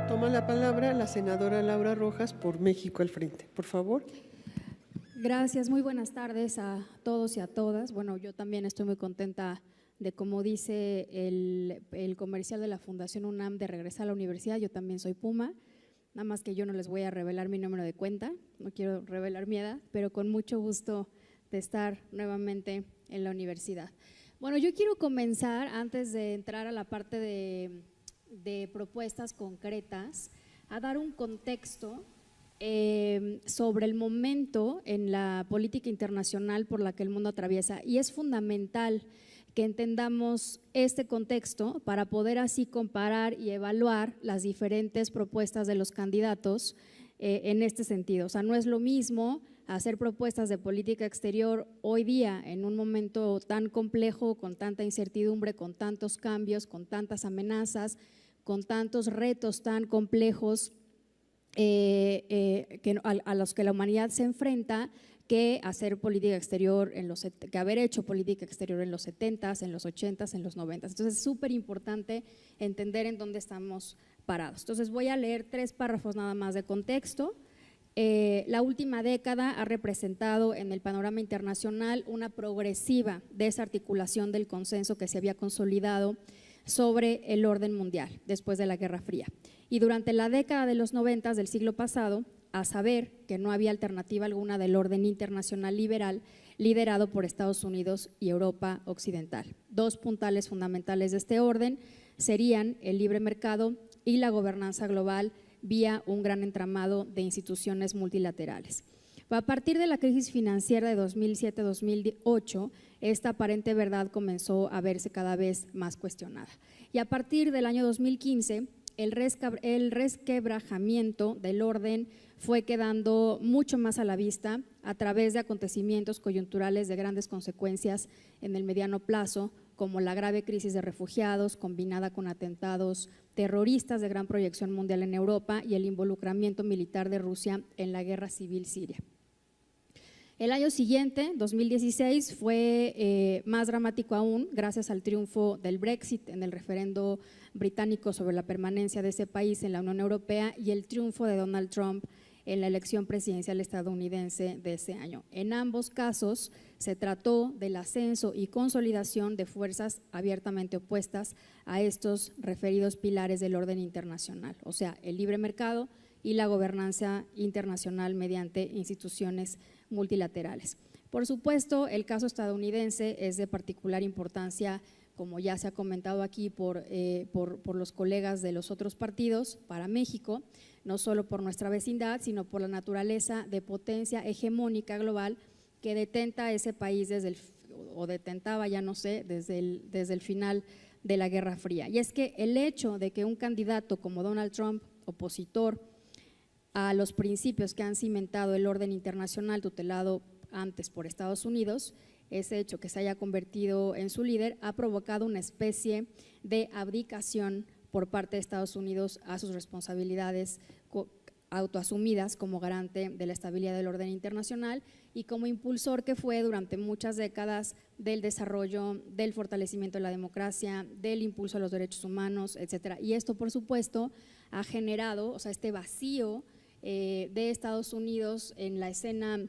Toma la palabra la senadora Laura Rojas por México al Frente, por favor. Gracias, muy buenas tardes a todos y a todas. Bueno, yo también estoy muy contenta de, como dice el comercial de la Fundación UNAM, de regresar a la universidad. Yo también soy Puma, nada más que yo no les voy a revelar mi número de cuenta, no quiero revelar mi edad, pero con mucho gusto de estar nuevamente en la universidad. Bueno, yo quiero comenzar, antes de entrar a la parte de propuestas concretas, a dar un contexto sobre el momento en la política internacional por la que el mundo atraviesa, y es fundamental que entendamos este contexto para poder así comparar y evaluar las diferentes propuestas de los candidatos en este sentido. O sea, no es lo mismo hacer propuestas de política exterior hoy día en un momento tan complejo, con tanta incertidumbre, con tantos cambios, con tantas amenazas, con tantos retos tan complejos a los que la humanidad se enfrenta, que hacer política exterior que haber hecho política exterior en los 70s, en los 80s, en los 90s. Entonces es súper importante entender en dónde estamos parados. Entonces voy a leer 3 párrafos nada más de contexto. La última década ha representado en el panorama internacional una progresiva desarticulación del consenso que se había consolidado sobre el orden mundial después de la Guerra Fría. Y durante la década de los 90 del siglo pasado, a saber que no había alternativa alguna del orden internacional liberal liderado por Estados Unidos y Europa Occidental. 2 puntales fundamentales de este orden serían el libre mercado y la gobernanza global vía un gran entramado de instituciones multilaterales. A partir de la crisis financiera de 2007-2008, esta aparente verdad comenzó a verse cada vez más cuestionada. Y a partir del año 2015, el resquebrajamiento del orden fue quedando mucho más a la vista a través de acontecimientos coyunturales de grandes consecuencias en el mediano plazo, como la grave crisis de refugiados combinada con atentados terroristas de gran proyección mundial en Europa y el involucramiento militar de Rusia en la guerra civil siria. El año siguiente, 2016, fue más dramático aún gracias al triunfo del Brexit en el referendo británico sobre la permanencia de ese país en la Unión Europea y el triunfo de Donald Trump en la elección presidencial estadounidense de ese año. En ambos casos se trató del ascenso y consolidación de fuerzas abiertamente opuestas a estos referidos pilares del orden internacional, o sea, el libre mercado y la gobernanza internacional mediante instituciones multilaterales. Por supuesto, el caso estadounidense es de particular importancia, como ya se ha comentado aquí por los colegas de los otros partidos, para México, no solo por nuestra vecindad, sino por la naturaleza de potencia hegemónica global que detenta a ese país detentaba, ya no sé, desde el final de la Guerra Fría. Y es que el hecho de que un candidato como Donald Trump, opositor a los principios que han cimentado el orden internacional tutelado antes por Estados Unidos, ese hecho que se haya convertido en su líder ha provocado una especie de abdicación por parte de Estados Unidos a sus responsabilidades autoasumidas como garante de la estabilidad del orden internacional y como impulsor que fue durante muchas décadas del desarrollo, del fortalecimiento de la democracia, del impulso a los derechos humanos, etcétera. Y esto, por supuesto, ha generado, o sea, este vacío de Estados Unidos en la escena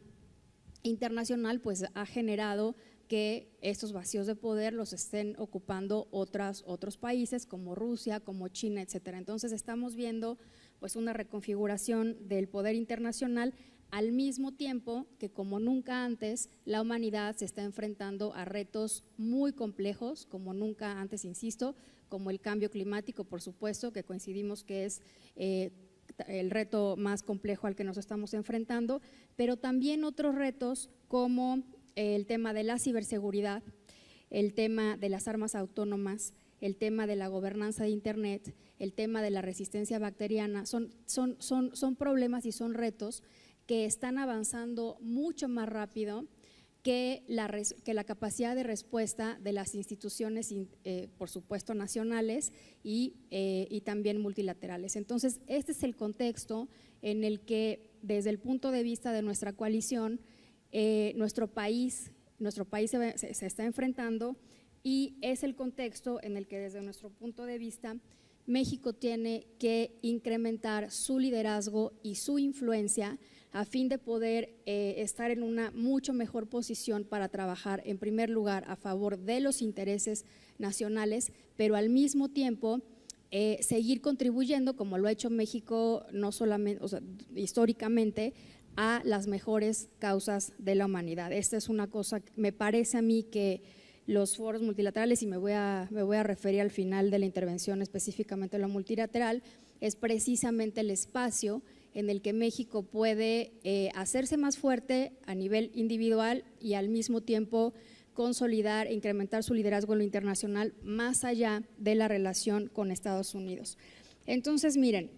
internacional, pues ha generado que estos vacíos de poder los estén ocupando otros países como Rusia, como China, etcétera. Entonces estamos viendo pues una reconfiguración del poder internacional al mismo tiempo que, como nunca antes, la humanidad se está enfrentando a retos muy complejos, como nunca antes, insisto, como el cambio climático, por supuesto, que coincidimos que es el reto más complejo al que nos estamos enfrentando, pero también otros retos como el tema de la ciberseguridad, el tema de las armas autónomas, el tema de la gobernanza de Internet, el tema de la resistencia bacteriana, son problemas y son retos que están avanzando mucho más rápido que la capacidad de respuesta de las instituciones, por supuesto nacionales y también multilaterales. Entonces, este es el contexto en el que, desde el punto de vista de nuestra coalición, nuestro país se está enfrentando, y es el contexto en el que, desde nuestro punto de vista, México tiene que incrementar su liderazgo y su influencia a fin de poder estar en una mucho mejor posición para trabajar, en primer lugar, a favor de los intereses nacionales, pero al mismo tiempo seguir contribuyendo, como lo ha hecho México, no solamente, o sea, históricamente, a las mejores causas de la humanidad. Esta es una cosa, me parece a mí que los foros multilaterales, y me voy a referir al final de la intervención específicamente a lo multilateral, es precisamente el espacio en el que México puede hacerse más fuerte a nivel individual y al mismo tiempo consolidar e incrementar su liderazgo en lo internacional más allá de la relación con Estados Unidos. Entonces, miren,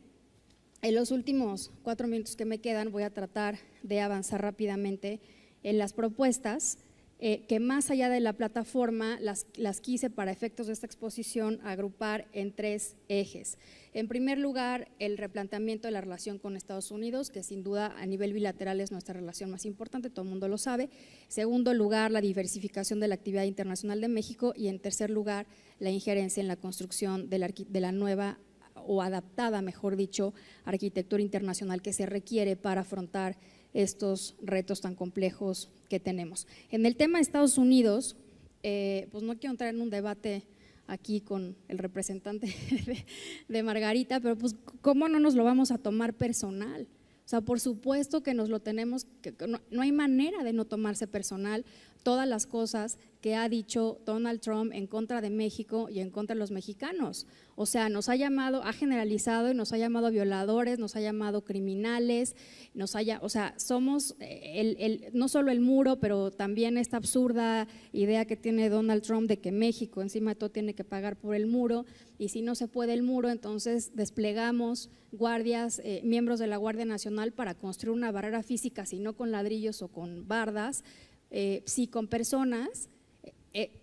en los últimos 4 minutos que me quedan voy a tratar de avanzar rápidamente en las propuestas que más allá de la plataforma las quise para efectos de esta exposición agrupar en 3 ejes. En primer lugar, el replanteamiento de la relación con Estados Unidos, que sin duda a nivel bilateral es nuestra relación más importante, todo el mundo lo sabe. Segundo lugar, la diversificación de la actividad internacional de México y en tercer lugar, la injerencia en la construcción de la nueva o adaptada, mejor dicho, arquitectura internacional que se requiere para afrontar estos retos tan complejos que tenemos. En el tema de Estados Unidos, pues no quiero entrar en un debate aquí con el representante de Margarita, pero pues ¿cómo no nos lo vamos a tomar personal? O sea, por supuesto que nos lo tenemos, que no hay manera de no tomarse personal todas las cosas que ha dicho Donald Trump en contra de México y en contra de los mexicanos. O sea, nos ha llamado, ha generalizado y nos ha llamado violadores, nos ha llamado criminales, o sea, somos no solo el muro, pero también esta absurda idea que tiene Donald Trump de que México encima de todo tiene que pagar por el muro, y si no se puede el muro, entonces desplegamos guardias, miembros de la Guardia Nacional para construir una barrera física, si no con ladrillos o con bardas, sí con personas.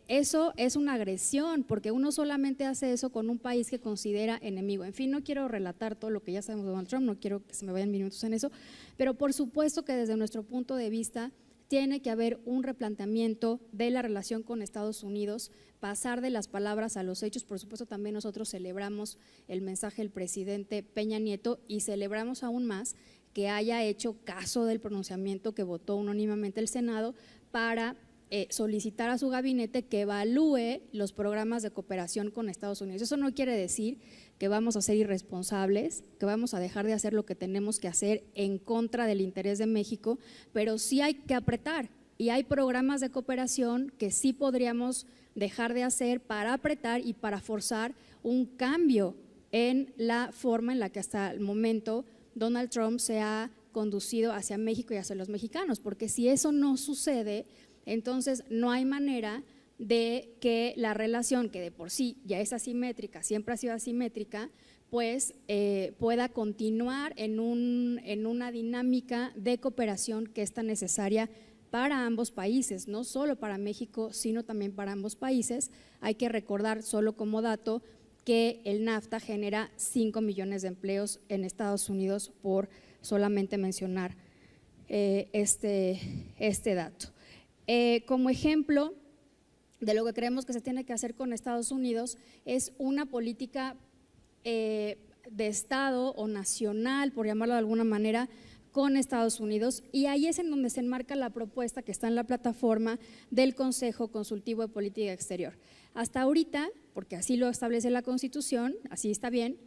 Eso es una agresión, porque uno solamente hace eso con un país que considera enemigo. En fin, no quiero relatar todo lo que ya sabemos de Donald Trump, no quiero que se me vayan minutos en eso, pero por supuesto que desde nuestro punto de vista tiene que haber un replanteamiento de la relación con Estados Unidos, pasar de las palabras a los hechos. Por supuesto, también nosotros celebramos el mensaje del presidente Peña Nieto y celebramos aún más que haya hecho caso del pronunciamiento que votó unánimemente el Senado para solicitar a su gabinete que evalúe los programas de cooperación con Estados Unidos. Eso no quiere decir que vamos a ser irresponsables, que vamos a dejar de hacer lo que tenemos que hacer en contra del interés de México, pero sí hay que apretar, y hay programas de cooperación que sí podríamos dejar de hacer para apretar y para forzar un cambio en la forma en la que hasta el momento Donald Trump se ha conducido hacia México y hacia los mexicanos, porque si eso no sucede, entonces no hay manera de que la relación, que de por sí ya es asimétrica, siempre ha sido asimétrica, pues pueda continuar en una dinámica de cooperación que es tan necesaria para ambos países, no solo para México, sino también para ambos países. Hay que recordar, solo como dato, que el NAFTA genera 5 millones de empleos en Estados Unidos, por solamente mencionar este dato. Como ejemplo de lo que creemos que se tiene que hacer con Estados Unidos es una política de Estado o nacional, por llamarlo de alguna manera, con Estados Unidos, y ahí es en donde se enmarca la propuesta que está en la plataforma del Consejo Consultivo de Política Exterior. Hasta ahorita, porque así lo establece la Constitución, así está bien,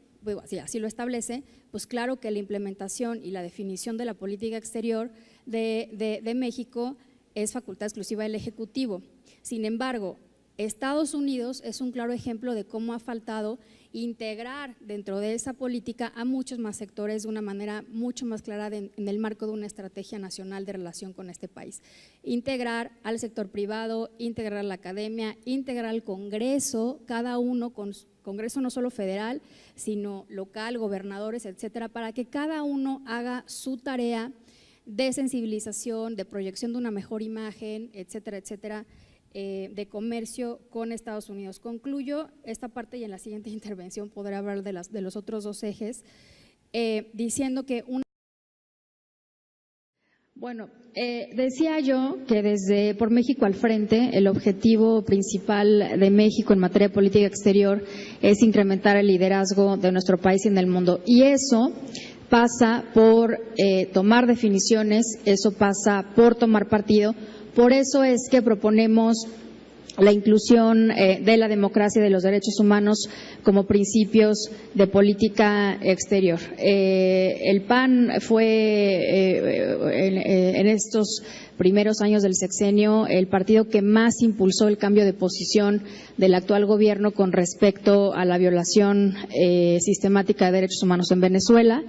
así lo establece, pues claro que la implementación y la definición de la política exterior de México es facultad exclusiva del Ejecutivo. Sin embargo, Estados Unidos es un claro ejemplo de cómo ha faltado integrar dentro de esa política a muchos más sectores de una manera mucho más clara en el marco de una estrategia nacional de relación con este país. Integrar al sector privado, integrar a la academia, integrar al Congreso, cada uno con Congreso no solo federal, sino local, gobernadores, etcétera, para que cada uno haga su tarea de sensibilización, de proyección de una mejor imagen, etcétera, etcétera, de comercio con Estados Unidos. Concluyo esta parte y en la siguiente intervención podré hablar de los otros 2 ejes, diciendo que Bueno, decía yo que desde Por México al Frente, el objetivo principal de México en materia de política exterior es incrementar el liderazgo de nuestro país en el mundo. Y eso pasa por tomar definiciones, eso pasa por tomar partido. Por eso es que proponemos la inclusión de la democracia y de los derechos humanos como principios de política exterior. El PAN fue en estos primeros años del sexenio el partido que más impulsó el cambio de posición del actual gobierno con respecto a la violación sistemática de derechos humanos en Venezuela.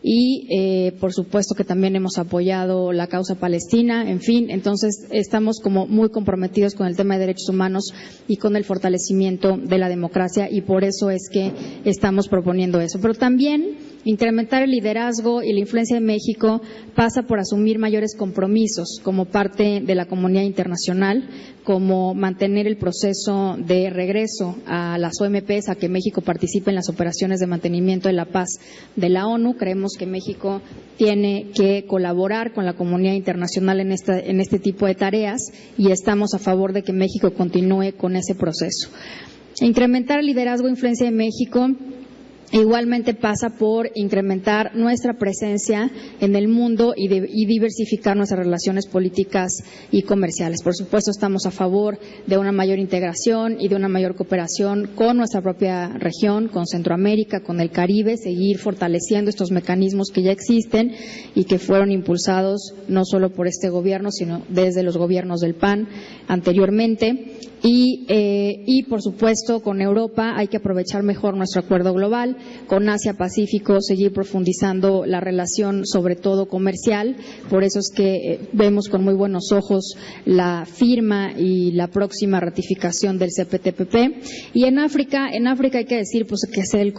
Y, por supuesto, que también hemos apoyado la causa palestina, en fin, entonces estamos como muy comprometidos con el tema de derechos humanos y con el fortalecimiento de la democracia, y por eso es que estamos proponiendo eso. Pero también incrementar el liderazgo y la influencia de México pasa por asumir mayores compromisos como parte de la comunidad internacional, como mantener el proceso de regreso a las OMPs, a que México participe en las operaciones de mantenimiento de la paz de la ONU. Creemos que México tiene que colaborar con la comunidad internacional en este tipo de tareas, y estamos a favor de que México continúe con ese proceso. Incrementar el liderazgo e influencia de México igualmente pasa por incrementar nuestra presencia en el mundo y diversificar nuestras relaciones políticas y comerciales. Por supuesto, estamos a favor de una mayor integración y de una mayor cooperación con nuestra propia región, con Centroamérica, con el Caribe, seguir fortaleciendo estos mecanismos que ya existen y que fueron impulsados no solo por este gobierno, sino desde los gobiernos del PAN anteriormente. Y, por supuesto, con Europa hay que aprovechar mejor nuestro acuerdo global, con Asia-Pacífico seguir profundizando la relación, sobre todo comercial. Por eso es que vemos con muy buenos ojos la firma y la próxima ratificación del CPTPP. Y en África hay que decir pues que es el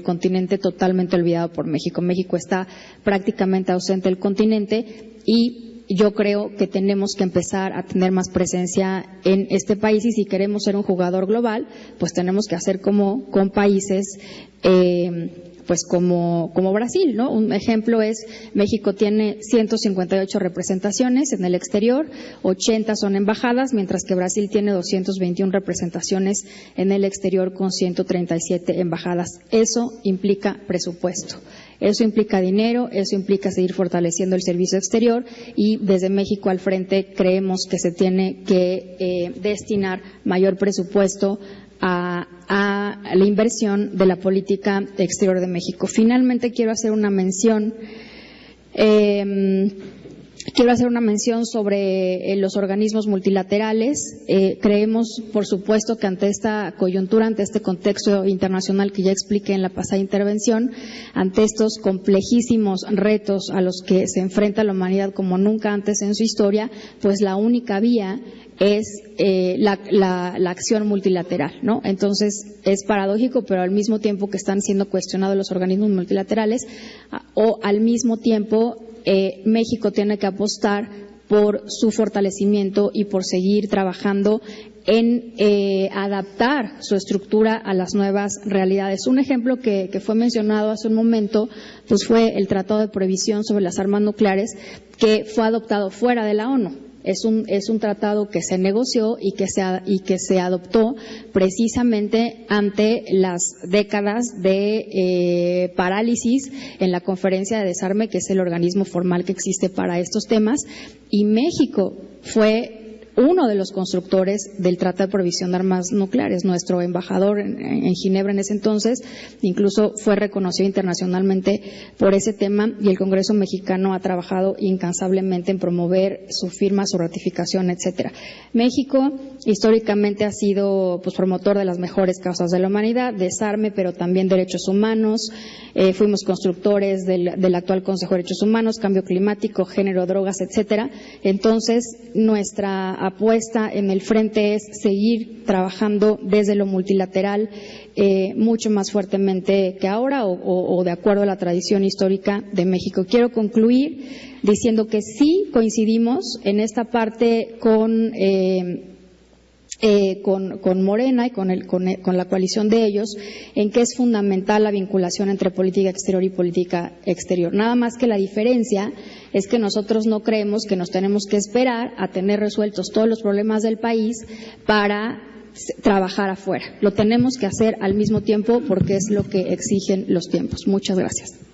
continente totalmente olvidado por México. México está prácticamente ausente del continente, y yo creo que tenemos que empezar a tener más presencia en este país, y si queremos ser un jugador global, pues tenemos que hacer como con países pues como Brasil, ¿no? Un ejemplo es México tiene 158 representaciones en el exterior, 80 son embajadas, mientras que Brasil tiene 221 representaciones en el exterior con 137 embajadas. Eso implica presupuesto. Eso implica dinero, eso implica seguir fortaleciendo el servicio exterior, y desde México al Frente creemos que se tiene que destinar mayor presupuesto a la inversión de la política exterior de México. Finalmente quiero hacer una mención sobre los organismos multilaterales. Creemos, por supuesto, que ante esta coyuntura, ante este contexto internacional que ya expliqué en la pasada intervención, ante estos complejísimos retos a los que se enfrenta la humanidad como nunca antes en su historia, pues la única vía es la acción multilateral, ¿no? Entonces, es paradójico, pero al mismo tiempo que están siendo cuestionados los organismos multilaterales, o al mismo tiempo México tiene que apostar por su fortalecimiento y por seguir trabajando en adaptar su estructura a las nuevas realidades. Un ejemplo que fue mencionado hace un momento pues fue el Tratado de Prohibición sobre las Armas Nucleares, que fue adoptado fuera de la ONU. Es un tratado que se negoció y que se adoptó precisamente ante las décadas de parálisis en la Conferencia de Desarme, que es el organismo formal que existe para estos temas, y México fue uno de los constructores del Tratado de Prohibición de Armas Nucleares. Nuestro embajador en Ginebra en ese entonces incluso fue reconocido internacionalmente por ese tema, y el Congreso mexicano ha trabajado incansablemente en promover su firma, su ratificación, etcétera. México históricamente ha sido pues promotor de las mejores causas de la humanidad, desarme, pero también derechos humanos. Fuimos constructores del actual Consejo de Derechos Humanos, cambio climático, género, drogas, etcétera. Entonces, nuestra apuesta en el frente es seguir trabajando desde lo multilateral mucho más fuertemente que ahora, o de acuerdo a la tradición histórica de México. Quiero concluir diciendo que sí coincidimos en esta parte con con Morena y con la coalición de ellos, en que es fundamental la vinculación entre política exterior y política exterior. Nada más que la diferencia es que nosotros no creemos que nos tenemos que esperar a tener resueltos todos los problemas del país para trabajar afuera. Lo tenemos que hacer al mismo tiempo porque es lo que exigen los tiempos. Muchas gracias.